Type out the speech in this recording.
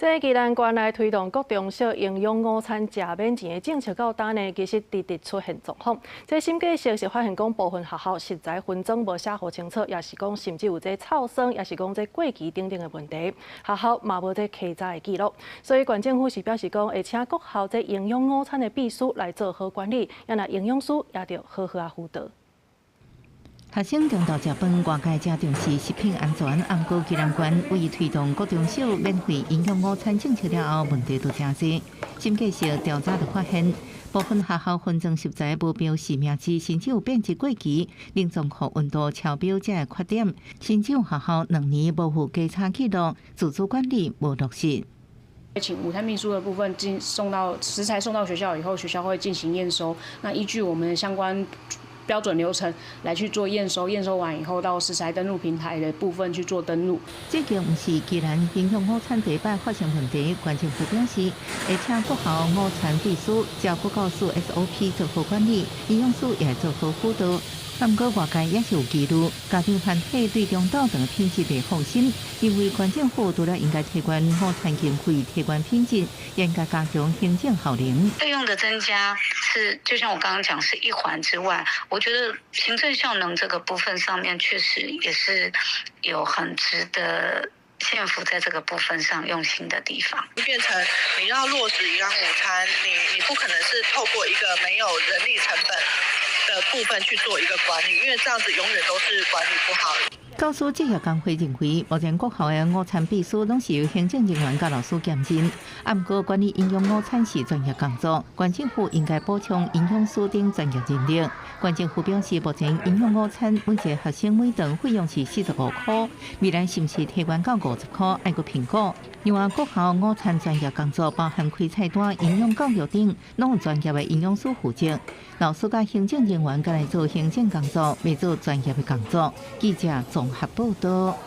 这宜兰县来推动各中小营养午餐食免钱的政策到今呢，其实直直出现状况。这新计划是发现讲部分学校食材分装无写好清楚，也是讲甚至有这臭酸，也是讲这过期等等的问题。学校嘛无这稽查的记录，所以县政府是表示讲会请各校这营养午餐的秘书来做好管理，也那营养师也要好好辅导。学生中昼食饭，外界加重视食品安全。暗过宜兰县为推动各中小免费营养午餐政策了后，问题都真多。新计划调查就发现，部分学校分装食材无标示名字，甚至有变质过期，冷藏库温度超标这个缺点，甚至有学校2年无附稽查记录，自主管理无落实。请午餐秘书的部分食材送到学校以后，学校会进行验收。那依据我们相关标准流程来去做验收，验收完以后到食材登录平台的部分去做登录。这个不是宜兰营养午餐第一摆发生问题，县政府表示会请各校午餐秘书照顾告诉 SOP 做好管理，营养师也做好辅导。不过外界也是有疑虑，家庭团体对中昼顿品质袂放心，因为县政府除了应该提高午餐经费、提高品质，也应该加强行政效能。费用的增加是，就像我刚刚讲，是一环之外，我觉得行政效能这个部分上面确实也是有很值得县府在这个部分上用心的地方。变成你要落实营养午餐，你不可能是透过一个没有人力成本的部分去做一个管理，因为这样子永远都是管理不好。教师职业工会认为，目前各校的午餐秘书拢是由行政人员甲老师兼任，不过管理营养午餐是专业工作，县政府应该补充营养师等专业人力。县政府表示，目前营养午餐每一个学生每顿费用是45块，未来是不是提高到50块，要搁评估。另外，各校午餐专业工作包含开菜单、营养教育等，拢有专业的营养师负责。老师甲行政人员该来做行政工作，未做专业的工作。记者综合报道。